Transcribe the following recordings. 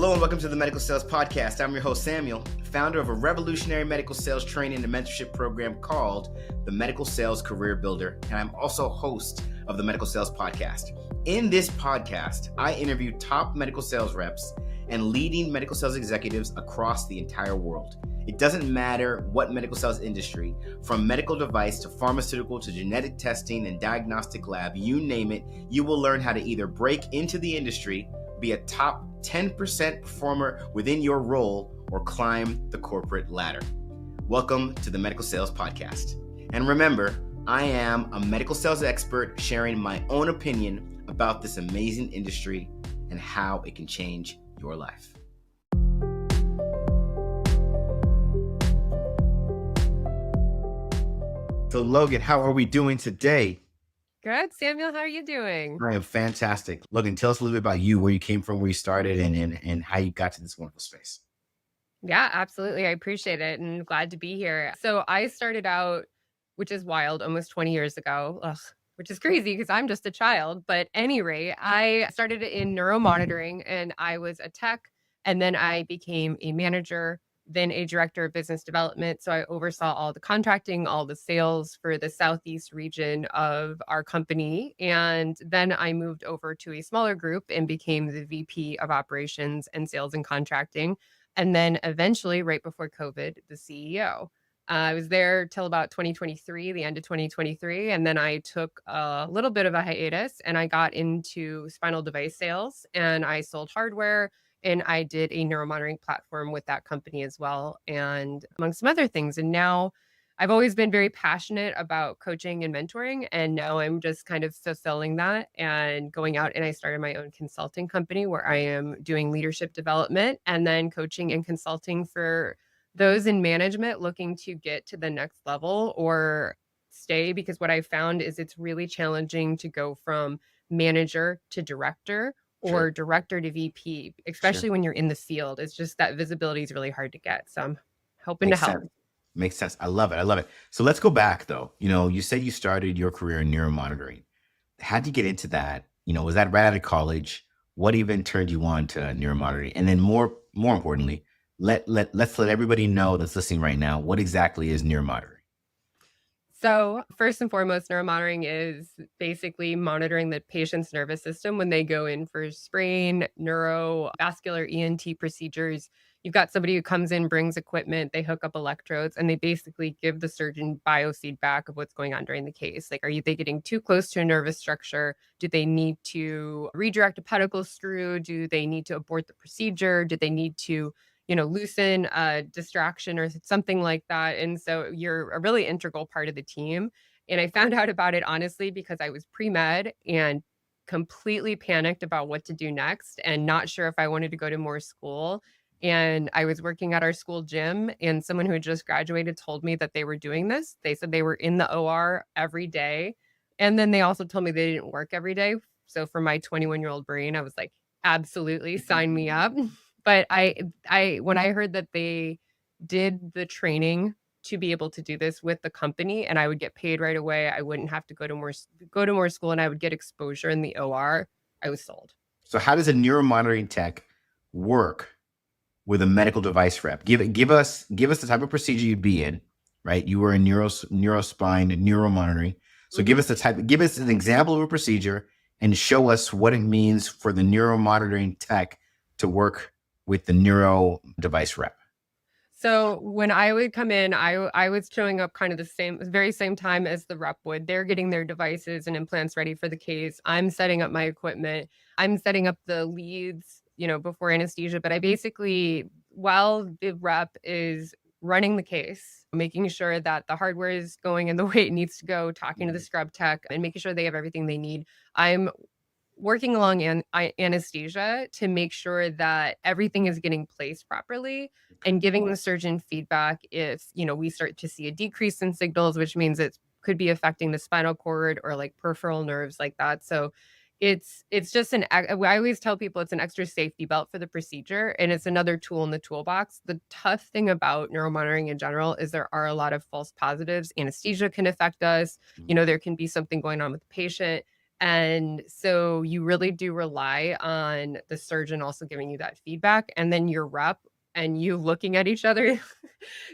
Hello and welcome to the Medical Sales Podcast. I'm your host, Samuel, founder of a revolutionary medical sales training and mentorship program called the Medical Sales Career Builder, and I'm also host of the Medical Sales Podcast. In this podcast, I interview top medical sales reps and leading medical sales executives across the entire world. It doesn't matter what medical sales industry, from medical device to pharmaceutical to genetic testing and diagnostic lab, you name it, you will learn how to either break into the industry, be a top 10% performer within your role, or climb the corporate ladder. Welcome to the Medical Sales Podcast. And remember, I am a medical sales expert sharing my own opinion about this amazing industry and how it can change your life. So Logan, how are we doing today? Good. Samuel, how are you doing? I am fantastic. Logan, tell us a little bit about you, where you came from, where you started, and how you got to this wonderful space. Yeah, absolutely. I appreciate it and glad to be here. So I started out, which is wild, almost 20 years ago, which is crazy because I'm just a child. But anyway, I started in neuromonitoring and I was a tech, and then I became a manager, then a director of business development. So I oversaw all the contracting, all the sales for the Southeast region of our company. And then I moved over to a smaller group and became the VP of operations and sales and contracting. And then eventually, right before COVID, the CEO. I was there till about 2023, the end of 2023. And then I took a little bit of a hiatus and I got into spinal device sales and I sold hardware. And I did a neuromonitoring platform with that company as well, and among some other things. And now I've always been very passionate about coaching and mentoring. And now I'm just kind of fulfilling that and going out. And I started my own consulting company where I am doing leadership development and then coaching and consulting for those in management looking to get to the next level or stay. Because what I found is it's really challenging to go from manager to director or director to VP, especially when you're in the field. It's just that visibility is really hard to get. So I'm hoping to help. Makes sense. I love it. So let's go back though. You said you started your career in neuromonitoring. How did you get into that? Was that right out of college? What even turned you on to neuromonitoring? And then more importantly, let's let everybody know that's listening right now, what exactly is neuromonitoring? So first and foremost, neuromonitoring is basically monitoring the patient's nervous system when they go in for sprain, neurovascular ENT procedures. You've got somebody who comes in, brings equipment, they hook up electrodes, and they basically give the surgeon biofeedback of what's going on during the case. Like, are they getting too close to a nervous structure? Do they need to redirect a pedicle screw? Do they need to abort the procedure? Do they need to loosen a distraction or something like that? And so you're a really integral part of the team. And I found out about it, honestly, because I was pre-med and completely panicked about what to do next and not sure if I wanted to go to more school. And I was working at our school gym, and someone who had just graduated told me that they were doing this. They said they were in the OR every day. And then they also told me they didn't work every day. So for my 21-year-old brain, I was like, absolutely, sign me up. But when I heard that they did the training to be able to do this with the company and I would get paid right away, I wouldn't have to go to more school, and I would get exposure in the OR, I was sold. So how does a neuromonitoring tech work with a medical device rep? Give us the type of procedure you'd be in, right? You were in neurospine, neuromonitoring. So give us an example of a procedure and show us what it means for the neuromonitoring tech to work with the neuro device rep. So when I would come in, I was showing up kind of the very same time as the rep would. They're getting their devices and implants ready for the case. I'm setting up my equipment. I'm setting up the leads, before anesthesia. But I basically, while the rep is running the case, making sure that the hardware is going in the way it needs to go, talking to the scrub tech and making sure they have everything they need, I'm working along anesthesia to make sure that everything is getting placed properly and giving the surgeon feedback if, we start to see a decrease in signals, which means it could be affecting the spinal cord or like peripheral nerves like that. So it's just I always tell people it's an extra safety belt for the procedure, and it's another tool in the toolbox. The tough thing about neuromonitoring in general is there are a lot of false positives. Anesthesia can affect us. There can be something going on with the patient. And so you really do rely on the surgeon also giving you that feedback, and then your rep and you looking at each other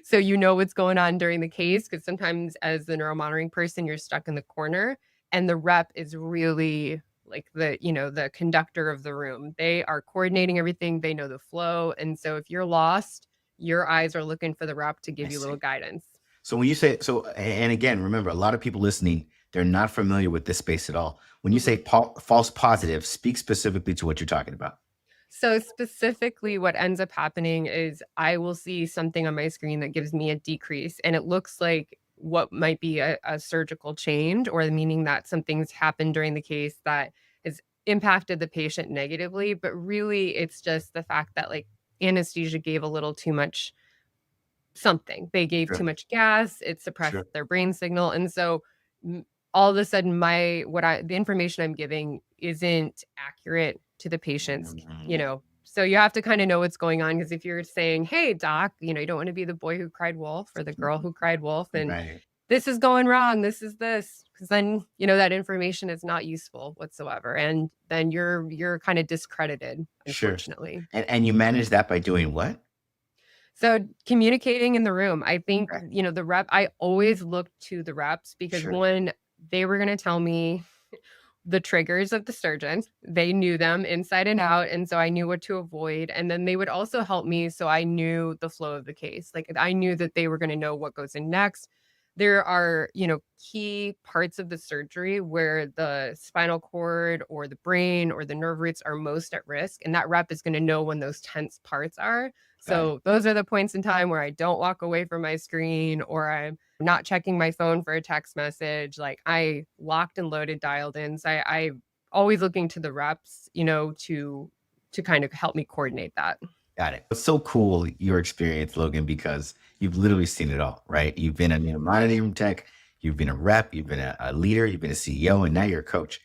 so you know what's going on during the case, because sometimes as the neuromonitoring person, you're stuck in the corner and the rep is really like the conductor of the room. They are coordinating everything, they know the flow. And so if you're lost, your eyes are looking for the rep to I give you a little see. guidance. So when you say so, and again, remember, a lot of people listening, they're not familiar with this space at all. When you say false positive, speak specifically to what you're talking about. So specifically what ends up happening is I will see something on my screen that gives me a decrease, and it looks like what might be a surgical change, or meaning that something's happened during the case that has impacted the patient negatively. But really it's just the fact that like anesthesia gave a little too much something. They gave too Sure. much gas, it suppressed Sure. their brain signal, and so all of a sudden the information I'm giving isn't accurate to the patient's, Mhm. so you have to kind of know what's going on, because if you're saying, "Hey doc, you don't want to be the boy who cried wolf or the girl who cried wolf, and Right. this is going wrong, this is this," because then, that information is not useful whatsoever, and then you're kind of discredited, Sure. unfortunately. And you manage that by doing what? So communicating in the room, I think, Okay. the rep, I always look to the reps because Sure. one, they were going to tell me the triggers of the surgeon. They knew them inside and out. And so I knew what to avoid. And then they would also help me. So I knew the flow of the case. Like I knew that they were going to know what goes in next. There are, key parts of the surgery where the spinal cord or the brain or the nerve roots are most at risk. And that rep is going to know when those tense parts are. Got it. So those are the points in time where I don't walk away from my screen, or I'm not checking my phone for a text message. Like I locked and loaded, dialed in. So I always looking to the reps, to kind of help me coordinate that. Got it. It's so cool, your experience, Logan, because you've literally seen it all, right? You've been a monitoring tech, you've been a rep, you've been a leader, you've been a CEO, and now you're a coach.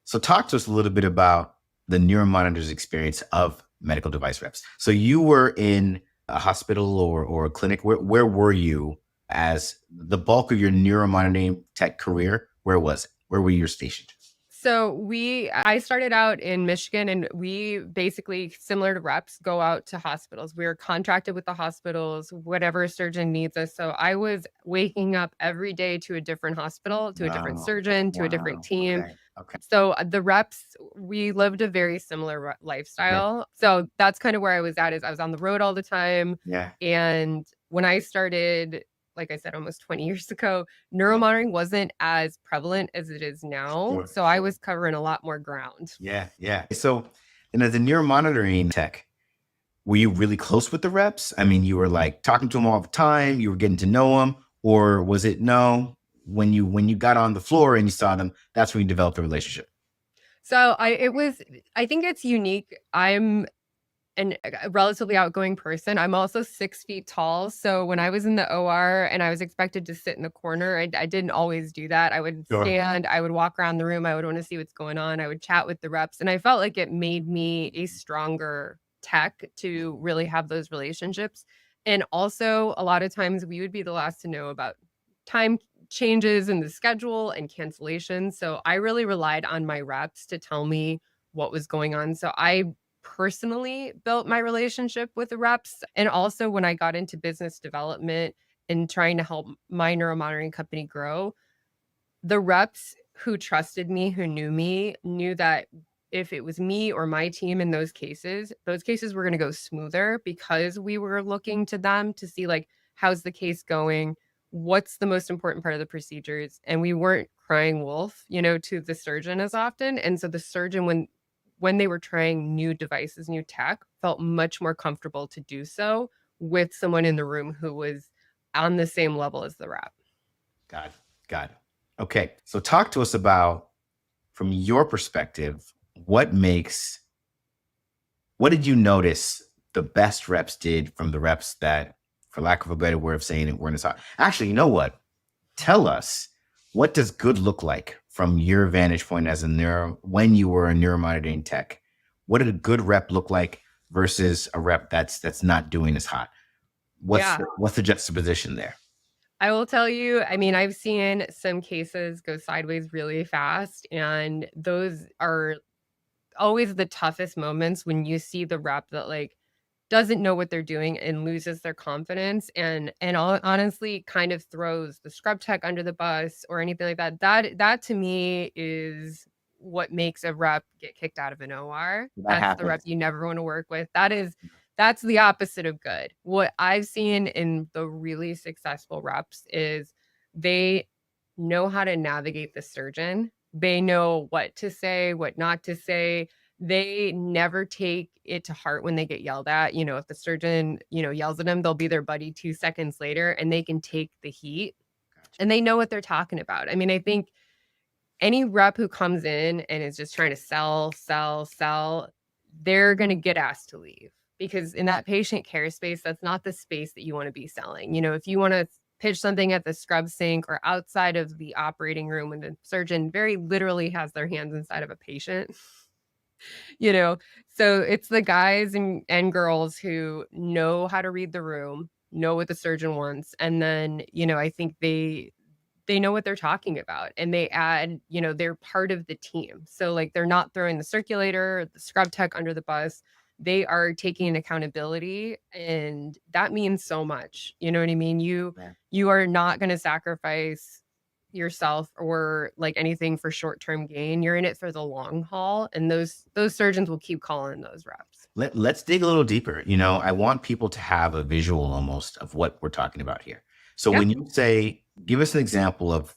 So talk to us a little bit about the neuromonitor's experience of medical device reps. So you were in a hospital or a clinic. Where were you as the bulk of your neuromonitoring tech career? Where was it? Where were you stationed? So I started out in Michigan, and we basically, similar to reps, go out to hospitals. We're contracted with the hospitals, whatever surgeon needs us. So I was waking up every day to a different hospital, to a different Wow. surgeon, to a different Wow. team. Okay. Okay. So the reps, we lived a very similar Yeah. lifestyle. So that's kind of where I was at, is I was on the road all the time. Yeah. And when I started, like I said, almost 20 years ago, Yeah. neuromonitoring wasn't as prevalent as it is now. Sure. So I was covering a lot more ground. Yeah. Yeah. So, and as a neuromonitoring tech, were you really close with the reps? I mean, you were like talking to them all the time, you were getting to know them, or was it no? When you got on the floor and you saw them, that's when you developed a relationship. So I think it's unique. I'm a relatively outgoing person. I'm also 6 feet tall. So when I was in the OR and I was expected to sit in the corner, I didn't always do that. I would Sure. stand, I would walk around the room, I would want to see what's going on. I would chat with the reps. And I felt like it made me a stronger tech to really have those relationships. And also, a lot of times we would be the last to know about time changes in the schedule and cancellations. So I really relied on my reps to tell me what was going on. So I personally built my relationship with the reps. And also when I got into business development and trying to help my neuromonitoring company grow, the reps who trusted me, who knew me, knew that if it was me or my team in those cases were going to go smoother, because we were looking to them to see like, how's the case going? What's the most important part of the procedures? And we weren't crying wolf, to the surgeon as often. And so the surgeon, when they were trying new devices, new tech, felt much more comfortable to do so with someone in the room who was on the same level as the rep. Got it. Got it. Okay. So talk to us about, from your perspective, what did you notice the best reps did from the reps that, for lack of a better way of saying it, weren't as hot? Actually, you know what? Tell us, what does good look like from your vantage point as when you were a neuromonitoring tech? What did a good rep look like versus a rep that's not doing as hot? Yeah. What's the juxtaposition there? I will tell you, I mean, I've seen some cases go sideways really fast, and those are always the toughest moments when you see the rep that like doesn't know what they're doing and loses their confidence and honestly kind of throws the scrub tech under the bus or anything like that. That to me is what makes a rep get kicked out of an OR. That That's the rep happens. you never want to work with. That's the opposite of good. What I've seen in the really successful reps is they know how to navigate the surgeon. They know what to say, what not to say. They never take it to heart when they get yelled at. You know, if the surgeon, yells at them, they'll be their buddy 2 seconds later and they can take the heat Gotcha. and they know what they're talking about. I mean, I think any rep who comes in and is just trying to sell, sell, sell, they're going to get asked to leave because in that patient care space, that's not the space that you want to be selling. You know, if you want to pitch something at the scrub sink or outside of the operating room when the surgeon very literally has their hands inside of a patient, you know, so it's the guys and girls who know how to read the room, know what the surgeon wants, and then, I think they know what they're talking about and they add, they're part of the team. So like they're not throwing the circulator, the scrub tech under the bus. They are taking accountability and that means so much. You know what I mean? Yeah. You are not going to sacrifice yourself or like anything for short-term gain. You're in it for the long haul and those surgeons will keep calling those reps. Let's dig a little deeper. I want people to have a visual almost of what we're talking about here. So Yeah. when you say, give us an example of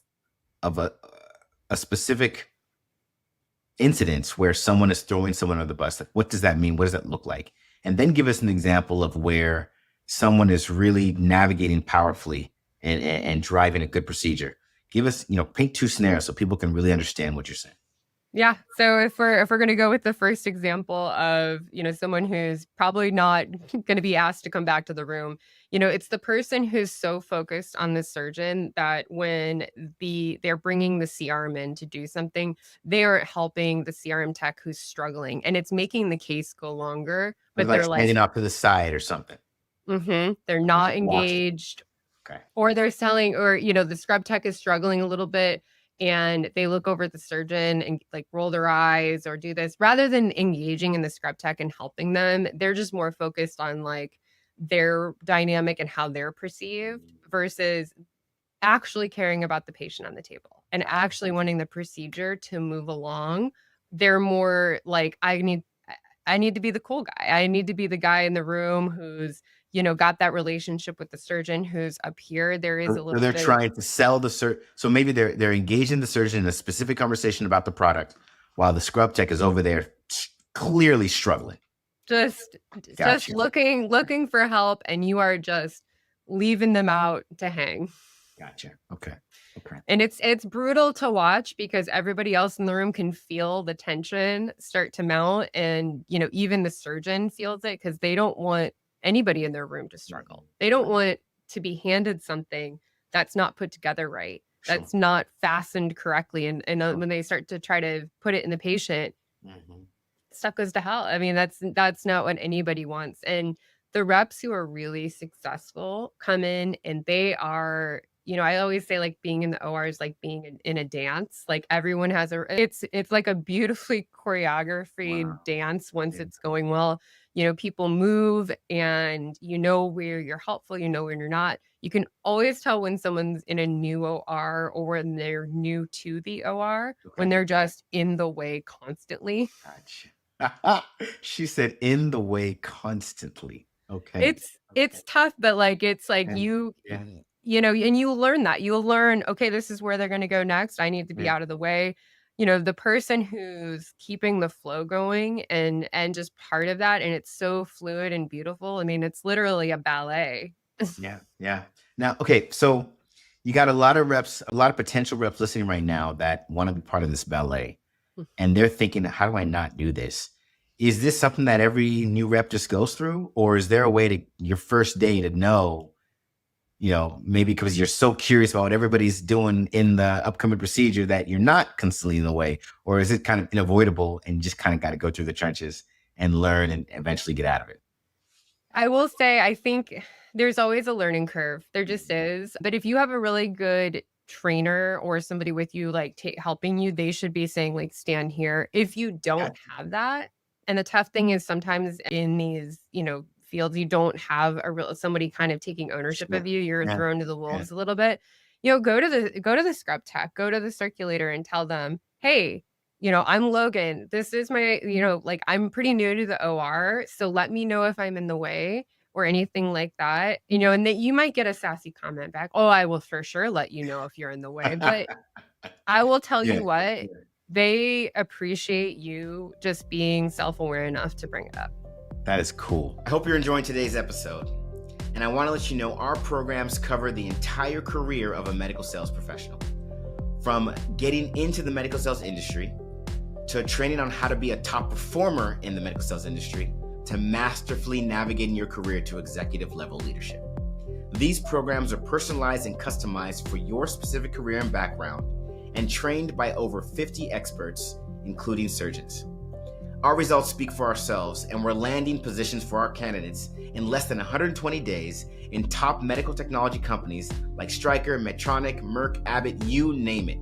a specific incidents where someone is throwing someone under the bus. Like, what does that mean? What does that look like? And then give us an example of where someone is really navigating powerfully and driving a good procedure. Give us, paint 2 scenarios so people can really understand what you're saying. Yeah. So if we're going to go with the first example of, someone who's probably not going to be asked to come back to the room, it's the person who's so focused on the surgeon that when they're bringing the CRM in to do something, they aren't helping the CRM tech who's struggling and it's making the case go longer, but Like they're like standing off to the side or something. they're not engaged. Okay. Or they're selling, or, the scrub tech is struggling a little bit and they look over at the surgeon and like roll their eyes or do this rather than engaging in the scrub tech and helping them. They're just more focused on like their dynamic and how they're perceived versus actually caring about the patient on the table and actually wanting the procedure to move along. They're more like, I need to be the cool guy. I need to be the guy in the room who's, got that relationship with the surgeon who's up here. There is a little they're bit. trying to sell the surgeon. So maybe they're engaging the surgeon in a specific conversation about the product while the scrub tech is over there clearly struggling. Just looking for help and you are just leaving them out to hang. Gotcha. Okay. And it's brutal to watch because everybody else in the room can feel the tension start to mount and, even the surgeon feels it because they don't want anybody in their room to struggle. They don't want to be handed something that's not put together right, that's not fastened correctly. And when they start to try to put it in the patient, stuff goes to hell. I mean, that's not what anybody wants. And the reps who are really successful come in and they are, I always say like being in the OR is like being in a dance. Like everyone has it's like a beautifully choreographed dance once it's going well. People move and where you're helpful, when you're not. You can always tell when someone's in a new OR or when they're new to the OR, when they're just in the way constantly. Gotcha. She said in the way constantly. Okay. It's tough, but like, it's like and you learn that. You'll learn, okay, this is where they're going to go next. I need to be out of the way. The person who's keeping the flow going and just part of that. And it's so fluid and beautiful. I mean, it's literally a ballet. Yeah. Now, okay. So you got a lot of potential reps listening right now that want to be part of this ballet and they're thinking, how do I not do this? Is this something that every new rep just goes through? Or is there a way to your first day to know, maybe because you're so curious about what everybody's doing in the upcoming procedure that you're not constantly in the way? Or is it kind of unavoidable and you just kind of got to go through the trenches and learn and eventually get out of it? I will say, I think there's always a learning curve. There just is. But if you have a really good trainer or somebody with you, like helping you, they should be saying, like, stand here. If you don't Gotcha. have that, and the tough thing is sometimes in these, fields, you don't have a real somebody kind of taking ownership of Sure. you. You're Yeah. thrown to the Yeah. wolves a little bit. Go to the scrub tech, go to the circulator and tell them, hey, I'm Logan. This is my, like, I'm pretty new to the OR. So let me know if I'm in the way or anything like that, and that you might get a sassy comment back. Oh, I will for sure let you know if you're in the way. But I will tell Yeah. you what, they appreciate you just being self aware enough to bring it up. That is cool. I hope you're enjoying today's episode. And I want to let you know our programs cover the entire career of a medical sales professional. From getting into the medical sales industry, to training on how to be a top performer in the medical sales industry, to masterfully navigating your career to executive level leadership. These programs are personalized and customized for your specific career and background, and trained by over 50 experts, including surgeons. Our results speak for ourselves, and we're landing positions for our candidates in less than 120 days in top medical technology companies like Stryker, Medtronic, Merck, Abbott, you name it.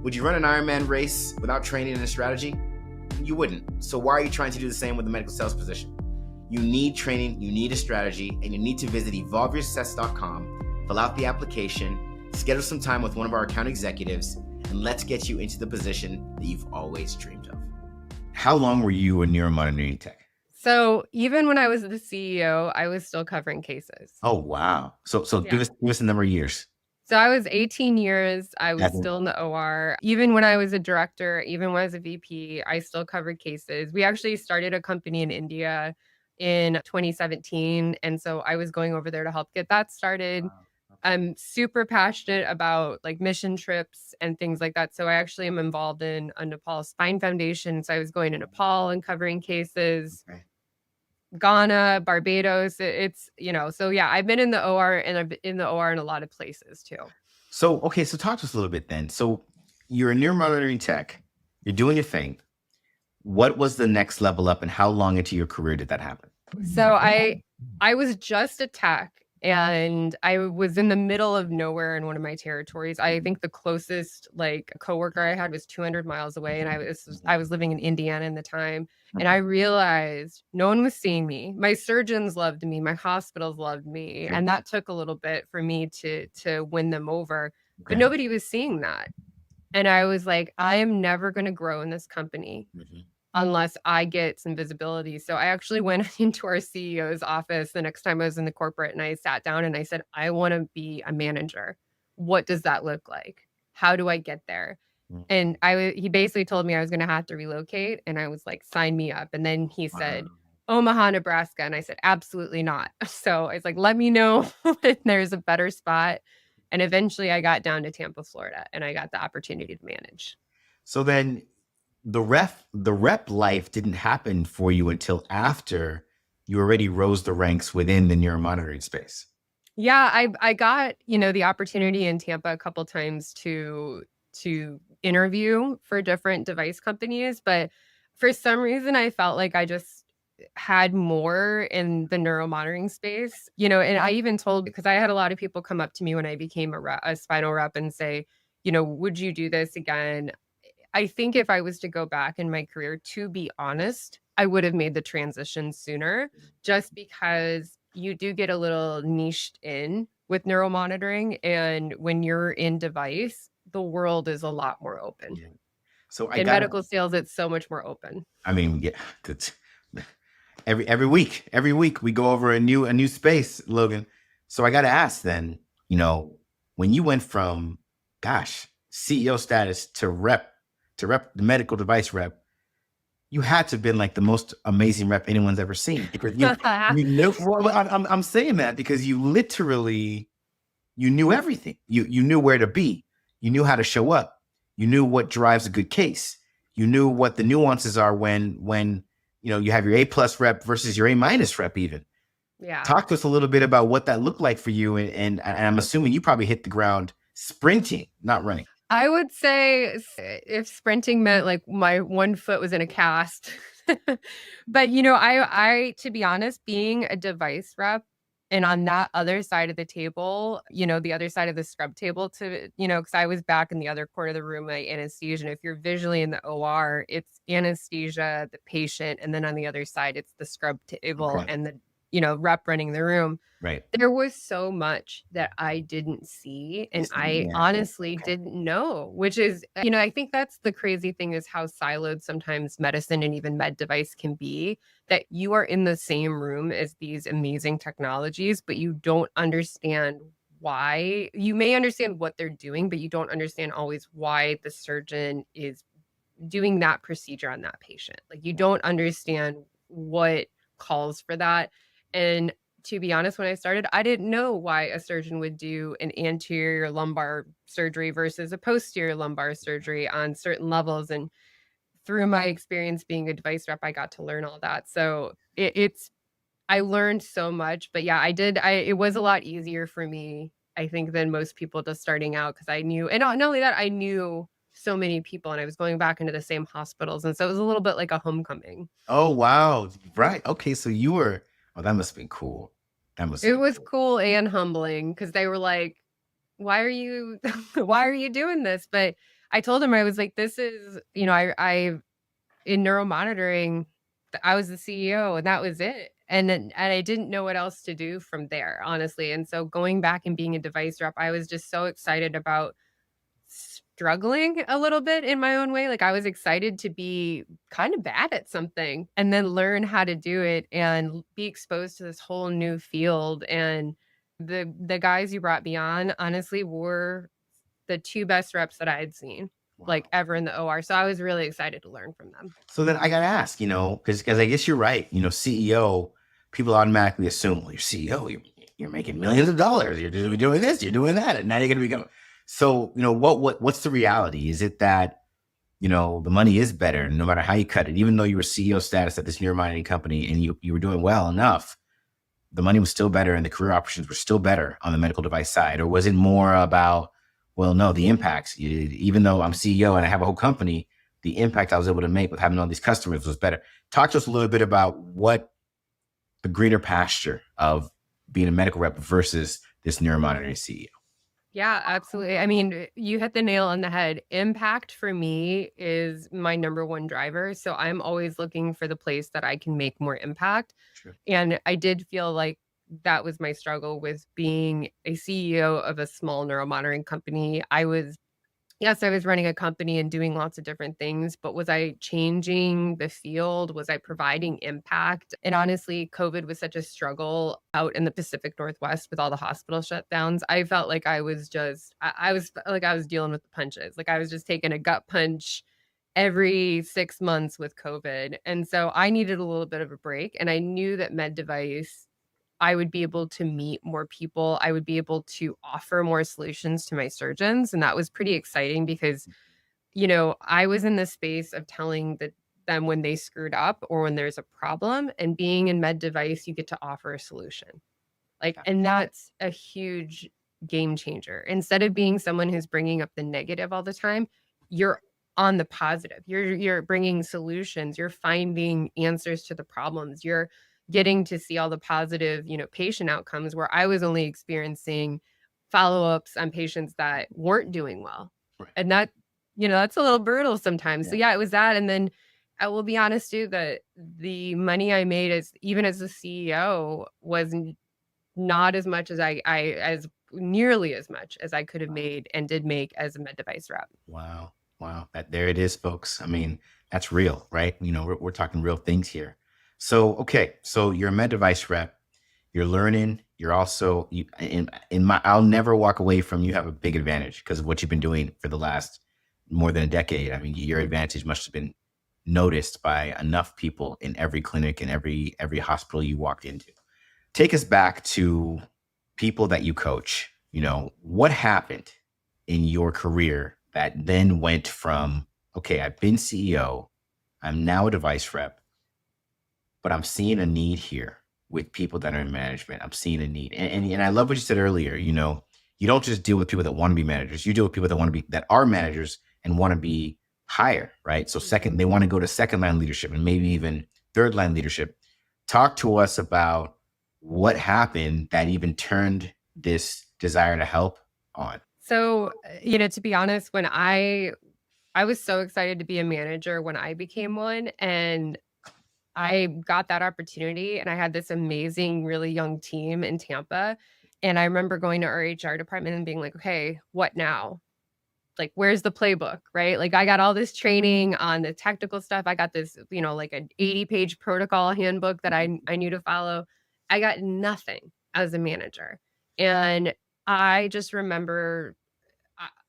Would you run an Ironman race without training and a strategy? You wouldn't. So why are you trying to do the same with a medical sales position? You need training, you need a strategy, and you need to visit evolveyoursuccess.com, fill out the application, schedule some time with one of our account executives, and let's get you into the position that you've always dreamed of. How long were you a neuromonitoring tech? So even when I was the CEO, I was still covering cases. Oh, wow. So Yeah. give us a number of years. So I was 18 years. I was still in the OR. Even when I was a director, even when I was a VP, I still covered cases. We actually started a company in India in 2017. And so I was going over there to help get that started. Wow. Okay. I'm super passionate about like mission trips and things like that. So I actually am involved in a Nepal Spine Foundation. So I was going to Nepal and covering cases. Okay. Ghana, Barbados. It's, so yeah, I've been in the OR and I've been in the OR in a lot of places too. So talk to us a little bit then. So you're a neuromonitoring tech, you're doing your thing. What was the next level up and how long into your career did that happen? So I was just a tech and I was in the middle of nowhere in one of my territories. I think the closest like coworker I had was 200 miles away, and I was living in Indiana in the time. And I realized no one was seeing me. My surgeons loved me, my hospitals loved me, and that took a little bit for me to win them over. But nobody was seeing that. And I was like, I am never going to grow in this company unless I get some visibility. So I actually went into our CEO's office the next time I was in the corporate, and I sat down and I said, I want to be a manager. What does that look like? How do I get there? And he basically told me I was going to have to relocate, and I was like, sign me up. And then he said, Omaha, Nebraska. And I said, absolutely not. So I was like, let me know if there's a better spot. And eventually I got down to Tampa, Florida, and I got the opportunity to manage. So then the rep life didn't happen for you until after you already rose the ranks within the neuromonitoring space. Yeah, I got, the opportunity in Tampa a couple times to interview for different device companies, but for some reason I felt like I just had more in the neuromonitoring space, and I even told, because I had a lot of people come up to me when I became a spinal rep and say, would you do this again? I think if I was to go back in my career, to be honest, I would have made the transition sooner, just because you do get a little niched in with neuromonitoring. And when you're in device, the world is a lot more open. Yeah. So in medical sales, it's so much more open. I mean, yeah, every week we go over a new space, Logan. So I got to ask then, when you went from, CEO status to rep, the medical device rep, you had to have been like the most amazing rep anyone's ever seen. Because I'm saying that because you literally, you knew everything. You knew where to be. You knew how to show up. You knew what drives a good case. You knew what the nuances are when you have your A+ rep versus your A- rep even. Yeah. Talk to us a little bit about what that looked like for you. And I'm assuming you probably hit the ground sprinting, not running. I would say if sprinting meant like my one foot was in a cast, But, I to be honest, being a device rep and on that other side of the table, the other side of the scrub table because I was back in the other corner of the room, like anesthesia. And if you're visually in the OR, it's anesthesia, the patient, and then on the other side, it's the scrub table Okay. and the, rep running the room. Right. There was so much that I didn't see and I Yeah. honestly Okay. didn't know, which is, I think that's the crazy thing is how siloed sometimes medicine and even med device can be, that you are in the same room as these amazing technologies, but you don't understand why. You may understand what they're doing, but you don't understand always why the surgeon is doing that procedure on that patient. Like you don't understand what calls for that. And to be honest, when I started, I didn't know why a surgeon would do an anterior lumbar surgery versus a posterior lumbar surgery on certain levels. And through my experience being a device rep, I got to learn all that. So I learned so much. But yeah, it was a lot easier for me, I think, than most people just starting out because I knew, and not only that, I knew so many people and I was going back into the same hospitals. And so it was a little bit like a homecoming. Oh, wow. Right. Okay. So that must have been cool. That must have It been was cool. cool and humbling because they were like, why are you, why are you doing this? But I told them, I was like, this is, in neuromonitoring, I was the CEO and that was it. And I didn't know what else to do from there, honestly. And so going back and being a device rep, I was just so excited about struggling a little bit in my own way. Like I was excited to be kind of bad at something and then learn how to do it and be exposed to this whole new field. And the guys you brought me on, honestly, were the two best reps that I had seen like Wow. ever in the OR. So I was really excited to learn from them. So then I got to ask, because I guess you're right. CEO, people automatically assume, well, you're CEO, you're making millions of dollars. You're doing this, you're doing that. And now you're going to become. So, what's the reality? Is it that, the money is better no matter how you cut it, even though you were CEO status at this neuromonitoring company and you were doing well enough, the money was still better and the career options were still better on the medical device side? Or was it more about, well, no, the impacts, even though I'm CEO and I have a whole company, the impact I was able to make with having all these customers was better. Talk to us a little bit about what the greener pasture of being a medical rep versus this neuromonitoring CEO. Yeah, absolutely. I mean, you hit the nail on the head. Impact for me is my number one driver. So I'm always looking for the place that I can make more impact. Sure. And I did feel like that was my struggle with being a CEO of a small neuromonitoring company. Yes, I was running a company and doing lots of different things, but was I changing the field? Was I providing impact? And honestly, COVID was such a struggle out in the Pacific Northwest with all the hospital shutdowns. I felt like I was I was dealing with the punches. Like I was just taking a gut punch every 6 months with COVID. And so I needed a little bit of a break. And I knew that med device I would be able to meet more people. I would be able to offer more solutions to my surgeons. And that was pretty exciting because, I was in the space of telling them when they screwed up or when there's a problem. And being in med device, you get to offer a solution. And that's a huge game changer. Instead of being someone who's bringing up the negative all the time, you're on the positive. You're bringing solutions. You're finding answers to the problems. You're getting to see all the positive, patient outcomes where I was only experiencing follow-ups on patients that weren't doing well. Right. And that's a little brutal sometimes. Yeah. So yeah, it was that. And then I will be honest too, that the money I made even as a CEO was not as much as as nearly as much as I could have made and did make as a med device rep. Wow. There it is, folks. I mean, that's real, right? We're talking real things here. So, okay. So you're a med device rep, you're learning, you're also, I'll never walk away from, you have a big advantage because of what you've been doing for the last more than a decade. I mean, your advantage must have been noticed by enough people in every clinic and every hospital you walked into. Take us back to people that you coach. What happened in your career that then went from, okay, I've been CEO, I'm now a device rep, but I'm seeing a need here with people that are in management. I'm seeing a need. And I love what you said earlier, you don't just deal with people that want to be managers. You deal with people that are managers and want to be higher, right? So second, they want to go to second line leadership and maybe even third line leadership. Talk to us about what happened that even turned this desire to help on. So, to be honest, when I was so excited to be a manager when I became one, and I got that opportunity, and I had this amazing, really young team in Tampa. And I remember going to our HR department and being like, okay, what now? Like, where's the playbook, right? Like, I got all this training on the technical stuff. I got this, like an 80-page protocol handbook that I knew to follow. I got nothing as a manager. And I just remember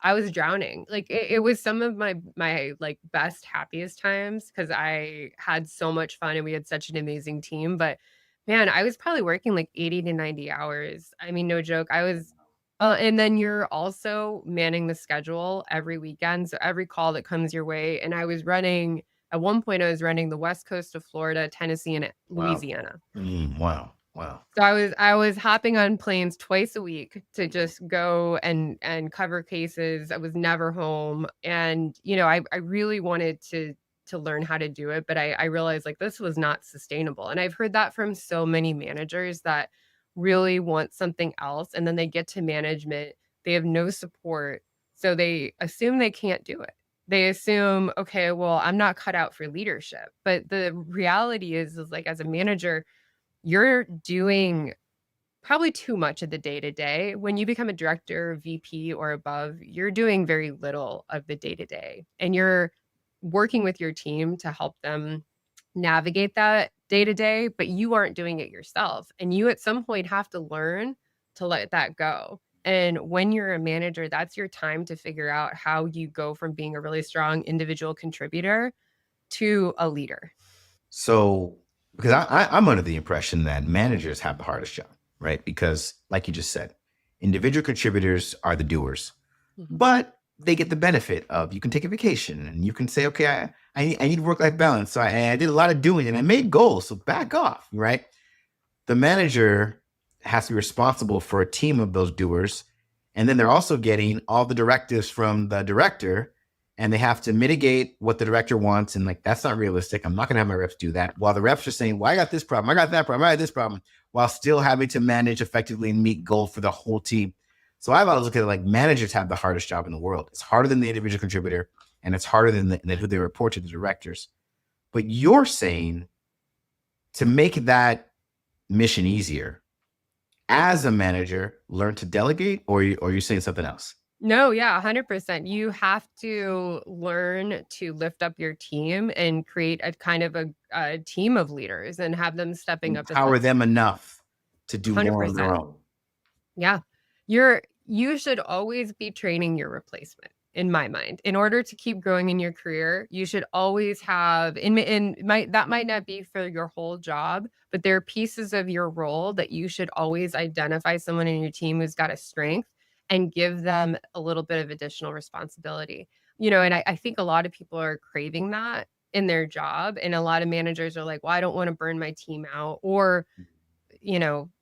I was drowning. Like, it was some of my like best, happiest times because I had so much fun and we had such an amazing team. But man, I was probably working like 80 to 90 hours. I mean, no joke. I was and then you're also manning the schedule every weekend. So every call that comes your way. And I was running at one point, I was running the west coast of Florida, Tennessee, and Wow. Louisiana. Wow. Wow. So I was hopping on planes twice a week to just go and cover cases. I was never home. And, I really wanted to learn how to do it, but I realized like this was not sustainable. And I've heard that from so many managers that really want something else. And then they get to management, they have no support. So they assume they can't do it. They assume, okay, well, I'm not cut out for leadership. But the reality is like as a manager, you're doing probably too much of the day to day. When you become a director, VP, or above, you're doing very little of the day to day. And you're working with your team to help them navigate that day to day, but you aren't doing it yourself. And you at some point have to learn to let that go. And when you're a manager, that's your time to figure out how you go from being a really strong individual contributor to a leader. So, because I'm under the impression that managers have the hardest job, right? Because, like you just said, individual contributors are the doers, but they get the benefit of you can take a vacation and you can say, okay, I need work-life balance. So I did a lot of doing and I made goals. So back off, right? The manager has to be responsible for a team of those doers. And then they're also getting all the directives from the director, and they have to mitigate what the director wants. And like, that's not realistic. I'm not going to have my reps do that. While the reps are saying, well, I got this problem, I got that problem, I got this problem, while still having to manage effectively and meet goals for the whole team. So I've always looked at it like managers have the hardest job in the world. It's harder than the individual contributor, and it's harder than who they report to, the directors. But you're saying to make that mission easier, as a manager, learn to delegate, or you're saying something else? No, yeah, 100%. You have to learn to lift up your team and create a kind of a team of leaders and have them stepping up. Empower them enough to do more on their 100%. own. Yeah. You should always be training your replacement, in my mind. In order to keep growing in your career, you should always have that might not be for your whole job, but there are pieces of your role that you should always identify someone in your team who's got a strength and give them a little bit of additional responsibility. And I think a lot of people are craving that in their job. And a lot of managers are like, well, I don't want to burn my team out. Or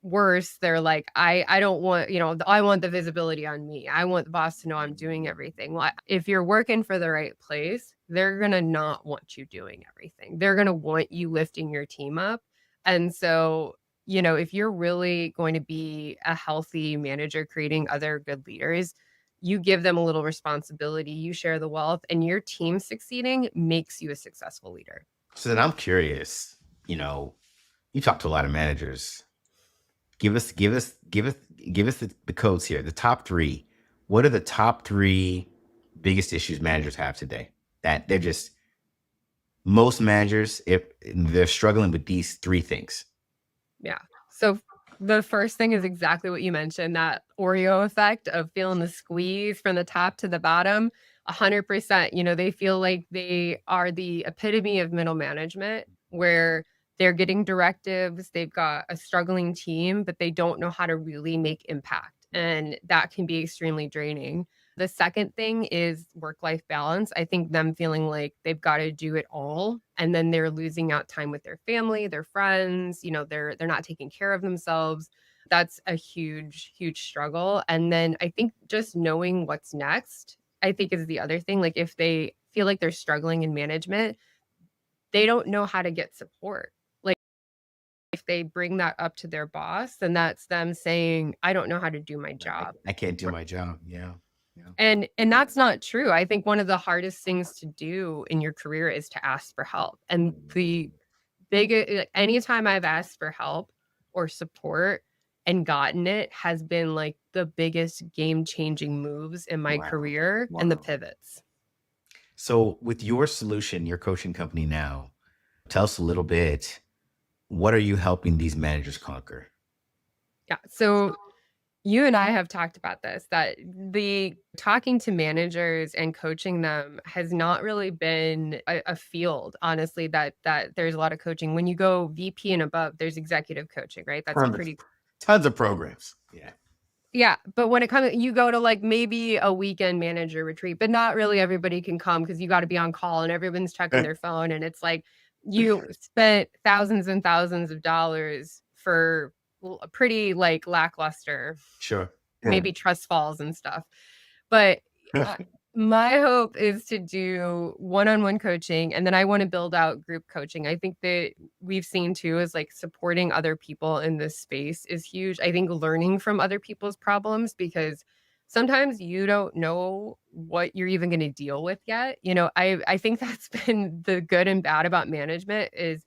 worse, they're like, I don't want, I want the visibility on me. I want the boss to know I'm doing everything. Well, if you're working for the right place, they're going to not want you doing everything. They're going to want you lifting your team up. And so, if you're really going to be a healthy manager, creating other good leaders, you give them a little responsibility, you share the wealth, and your team succeeding makes you a successful leader. So then I'm curious, you talk to a lot of managers. Give us the codes here. The top three. What are the top three biggest issues managers have today? That they're just, most managers, if they're struggling with these three things. Yeah. So the first thing is exactly what you mentioned, that Oreo effect of feeling the squeeze from the top to the bottom. 100%. They feel like they are the epitome of middle management, where they're getting directives, they've got a struggling team, but they don't know how to really make impact. And that can be extremely draining. The second thing is work-life balance. I think them feeling like they've got to do it all, and then they're losing out time with their family, their friends, they're not taking care of themselves. That's a huge, huge struggle. And then I think just knowing what's next, I think, is the other thing. Like if they feel like they're struggling in management, they don't know how to get support. Like if they bring that up to their boss, then that's them saying, I don't know how to do my job. I can't do my job. Yeah. Yeah. And that's not true. I think one of the hardest things to do in your career is to ask for help. And the anytime I've asked for help or support and gotten it has been like the biggest game-changing moves in my Wow. career and the Wow. pivots. So with your solution, your coaching company now, tell us a little bit, what are you helping these managers conquer? Yeah. So you and I have talked about this, that the talking to managers and coaching them has not really been a field, honestly, that there's a lot of coaching. When you go VP and above, there's executive coaching, right? That's Tons of programs. Yeah. yeah. But when it comes, you go to like maybe a weekend manager retreat, but not really everybody can come because you got to be on call and everyone's checking their phone. And it's like you spent thousands and thousands of dollars for a pretty like lackluster, Sure. maybe trust falls and stuff. But my hope is to do one-on-one coaching, and then I want to build out group coaching. I think that we've seen too is like supporting other people in this space is huge. I think learning from other people's problems, because sometimes you don't know what you're even going to deal with yet. I think that's been the good and bad about management is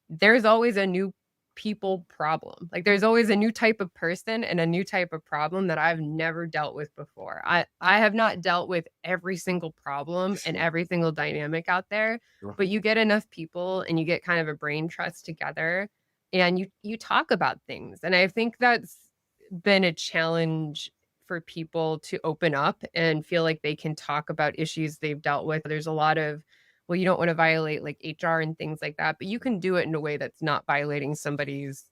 there's always a new people problem. Like there's always a new type of person and a new type of problem that I've never dealt with before. I have not dealt with every single problem and every single dynamic out there, but you get enough people and you get kind of a brain trust together and you talk about things. And I think that's been a challenge for people to open up and feel like they can talk about issues they've dealt with. There's a lot of, well, you don't want to violate like HR and things like that, but you can do it in a way that's not violating somebody's,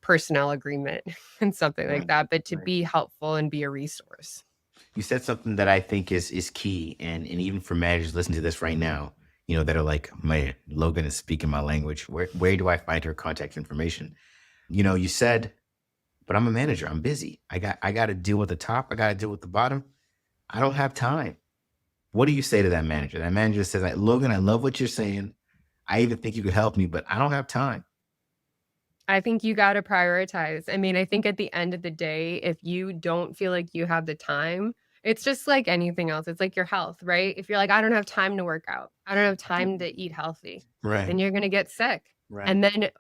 personnel agreement and something like that, but to be helpful and be a resource. You said something that I think is key. And even for managers listening to this right now, that are like, my Logan is speaking my language. Where do I find her contact information? You said, but I'm a manager. I'm busy. I got to deal with the top. I got to deal with the bottom. I don't have time. What do you say to that manager? That manager says, Logan, I love what you're saying. I even think you could help me, but I don't have time. I think you got to prioritize. I mean, I think at the end of the day, if you don't feel like you have the time, it's just like anything else. It's like your health, right? If you're like, I don't have time to work out, I don't have time to eat healthy, then you're going to get sick. And then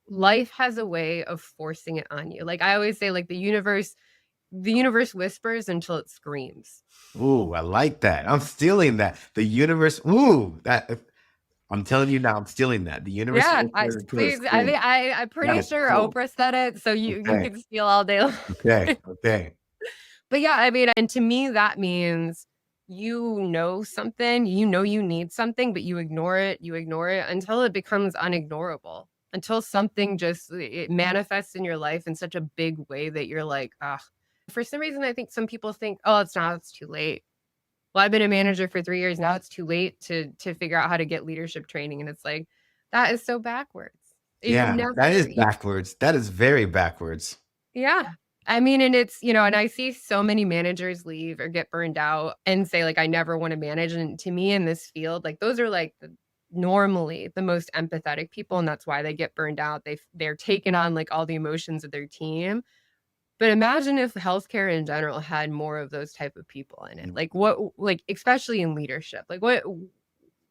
life has a way of forcing it on you. Like I always say, like the universe whispers until it screams. Ooh, I like that. I'm stealing that. The universe. Ooh, that. I'm telling you now, I'm stealing that. The universe. Yeah, I'm pretty sure cool. Oprah said it, so you can steal all day long. Okay. But yeah, I mean, and to me, that means something, you need something, but you ignore it until it becomes unignorable, until something just it manifests in your life in such a big way that you're like, ah. For some reason, I think some people think, oh, it's too late. Well, I've been a manager for 3 years. Now it's too late to figure out how to get leadership training. And it's like, that is so backwards. That is backwards. That is very backwards. Yeah. I mean, and it's, and I see so many managers leave or get burned out and say like, I never want to manage. And to me in this field, like those are like normally the most empathetic people. And that's why they get burned out. They're taking on like all the emotions of their team. But imagine if healthcare in general had more of those type of people in it. Like especially in leadership, like what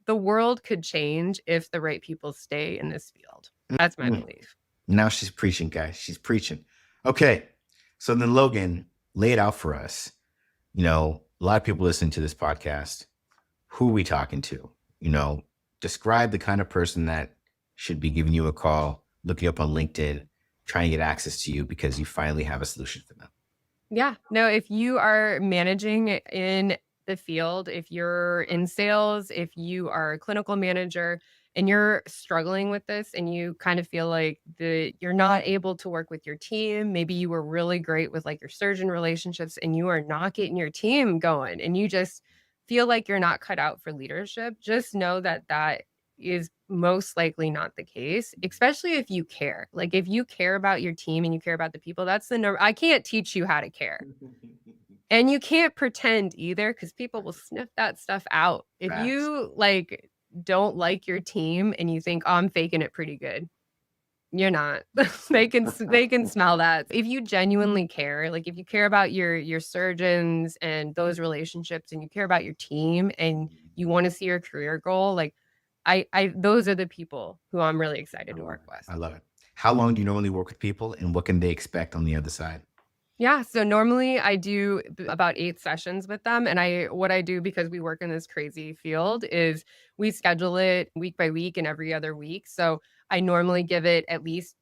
the world could change if the right people stay in this field. That's my belief. Now she's preaching, guys. She's preaching. Okay. So then Logan, lay it out for us. A lot of people listening to this podcast. Who are we talking to? Describe the kind of person that should be giving you a call, looking up on LinkedIn, trying to get access to you because you finally have a solution for them. Yeah. No, if you are managing in the field, if you're in sales, if you are a clinical manager and you're struggling with this and you kind of feel like you're not able to work with your team, maybe you were really great with like your surgeon relationships and you are not getting your team going and you just feel like you're not cut out for leadership, just know that is most likely not the case, especially if you care. Like if you care about your team and you care about the people, that's I can't teach you how to care. And you can't pretend either, because people will sniff that stuff out. If Facts. you like don't like your team and you think, oh, I'm faking it pretty good, you're not. They can smell that. If you genuinely care, like if you care about your surgeons and those relationships, and you care about your team and you want to see your career goal, like I those are the people who I'm really excited to work with. I love it. How long do you normally work with people, and what can they expect on the other side? Yeah, so normally I do about 8 sessions with them, and what I do, because we work in this crazy field, is we schedule it week by week and every other week. So I normally give it at least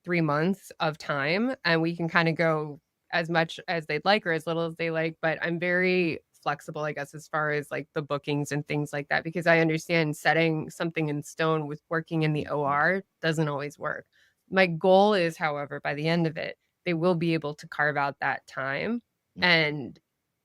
3 months of time, and we can kind of go as much as they'd like or as little as they like, but I'm very flexible, I guess, as far as like the bookings and things like that, because I understand setting something in stone with working in the OR doesn't always work. My goal is, however, by the end of it, they will be able to carve out that time. And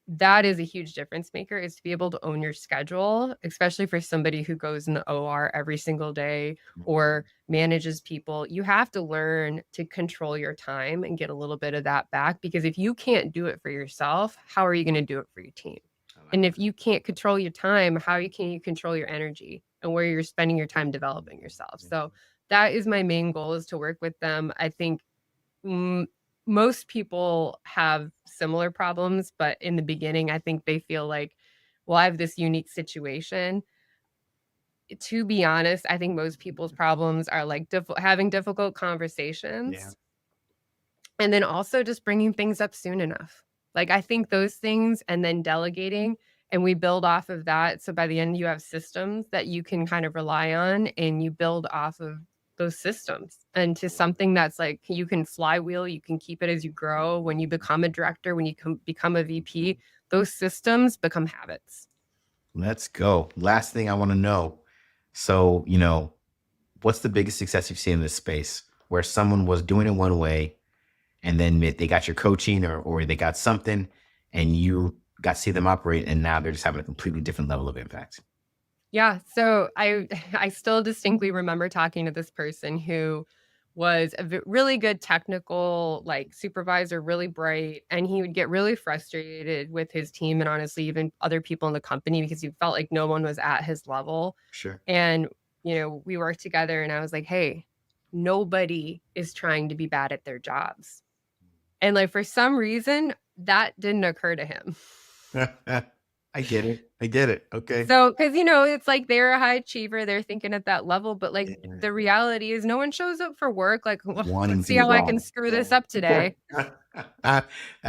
that is a huge difference maker, is to be able to own your schedule, especially for somebody who goes in the OR every single day or manages people. You have to learn to control your time and get a little bit of that back, because if you can't do it for yourself, how are you going to do it for your team? And if you can't control your time, how can you control your energy and where you're spending your time developing yourself? So that is my main goal, is to work with them. I think most people have similar problems, but in the beginning, I think they feel like, well, I have this unique situation. To be honest, I think most people's problems are like having difficult conversations. Yeah. And then also just bringing things up soon enough. Like, I think those things, and then delegating, and we build off of that. So by the end, you have systems that you can kind of rely on, and you build off of those systems into something that's like, you can flywheel, you can keep it as you grow. When you become a director, when you become a VP, those systems become habits. Let's go. Last thing I want to know. So, what's the biggest success you've seen in this space, where someone was doing it one way and then they got your coaching or they got something and you got to see them operate, and now they're just having a completely different level of impact? Yeah. So I still distinctly remember talking to this person who was a really good technical like supervisor, really bright, and he would get really frustrated with his team and honestly even other people in the company, because he felt like no one was at his level. Sure. And we worked together, and I was like, hey, nobody is trying to be bad at their jobs. And like, for some reason, that didn't occur to him. I get it. Okay. So, because, it's like they're a high achiever, they're thinking at that level, but like the reality is no one shows up for work like, well, let's see how I can screw this up today. That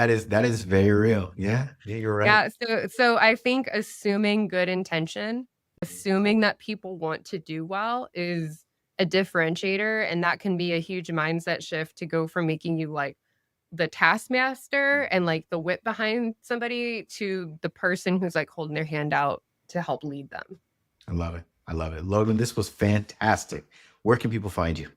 is very real. Yeah, you're right. Yeah. So I think assuming good intention, assuming that people want to do well, is a differentiator. And that can be a huge mindset shift to go from making you like the taskmaster and like the whip behind somebody to the person who's like holding their hand out to help lead them. I love it. Logan, this was fantastic. Where can people find you?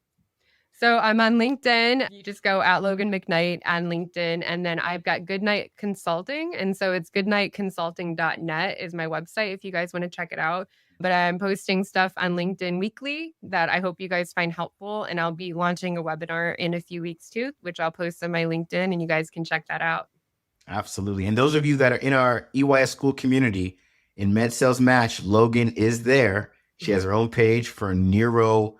So I'm on LinkedIn. You just go at Logan McKnight on LinkedIn. And then I've got Goodnight Consulting. And so it's goodnightconsulting.net is my website if you guys want to check it out. But I'm posting stuff on LinkedIn weekly that I hope you guys find helpful. And I'll be launching a webinar in a few weeks too, which I'll post on my LinkedIn, and you guys can check that out. Absolutely. And those of you that are in our EYS school community in Med Sales Match, Logan is there. She has her own page for neuro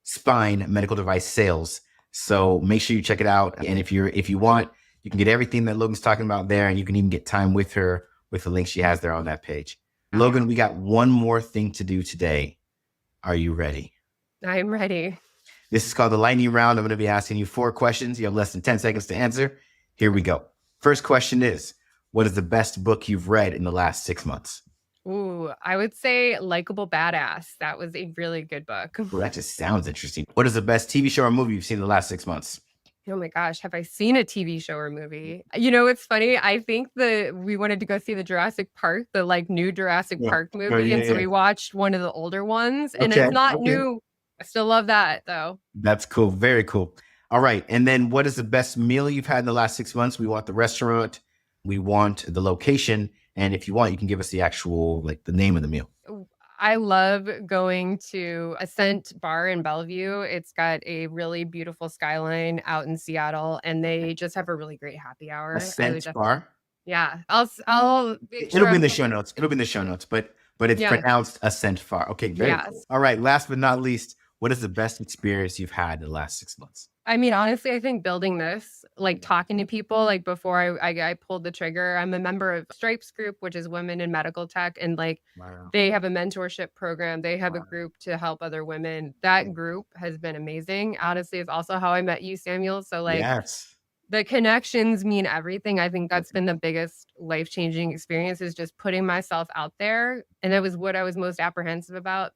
spine medical device sales. So make sure you check it out. And if you want, you can get everything that Logan's talking about there, and you can even get time with her with the link she has there on that page. Logan, we got one more thing to do today. Are you ready? I'm ready. This is called the lightning round. I'm going to be asking you 4 questions. You have less than 10 seconds to answer. Here we go. First question is, what is the best book you've read in the last 6 months? Ooh, I would say Likeable Badass. That was a really good book. Well, that just sounds interesting. What is the best TV show or movie you've seen in the last 6 months? Oh my gosh, have I seen a TV show or movie? It's funny. I think we wanted to go see the Jurassic Park, the like new Jurassic Park movie. Oh, yeah, and so yeah. we watched one of the older ones, and Okay, it's not okay. new. I still love that though. That's cool. Very cool. All right. And then what is the best meal you've had in the last 6 months? We want the restaurant. We want the location. And if you want, you can give us the actual, like the name of the meal. I love going to Ascent Bar in Bellevue. It's got a really beautiful skyline out in Seattle, and they just have a really great happy hour. I would Ascent Bar. yeah, I'll make It'll sure be in I'm the show notes. It'll be in the show notes, but it's yeah, pronounced Ascent Bar. Okay, very cool. yes. All right. Last but not least, what is the best experience you've had in the last 6 months? I mean, honestly, I think building this, like talking to people, like before I pulled the trigger, I'm a member of Stripes group, which is Women in Medical Tech. And like Wow. they have a mentorship program. They have a Wow. group to help other women. That group has been amazing. Honestly, it's also how I met you, Samuel. So like Yes. the connections mean everything. I think that's been the biggest life-changing experience is just putting myself out there. And that was what I was most apprehensive about.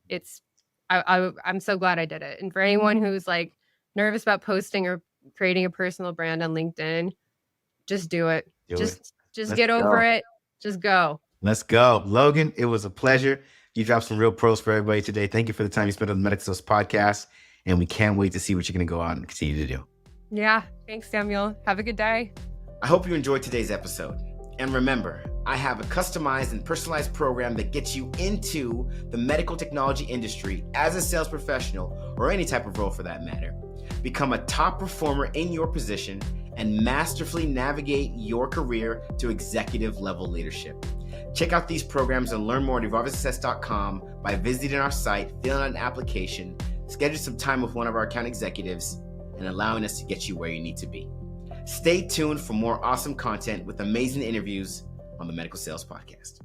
It's I'm so glad I did it. And for anyone who's like nervous about posting or creating a personal brand on LinkedIn, just do it. Do it. Just Let's get over go. it. Just go. Let's go. Logan, it was a pleasure. You dropped some real pros for everybody today. Thank you for the time you spent on the Medical Sales Podcast. And we can't wait to see what you're going to go out and continue to do. Yeah. Thanks, Samuel. Have a good day. I hope you enjoyed today's episode. And remember, I have a customized and personalized program that gets you into the medical technology industry as a sales professional or any type of role for that matter. Become a top performer in your position and masterfully navigate your career to executive level leadership. Check out these programs and learn more at evolvesuccess.com by visiting our site, filling out an application, schedule some time with one of our account executives, and allowing us to get you where you need to be. Stay tuned for more awesome content with amazing interviews on the Medical Sales Podcast.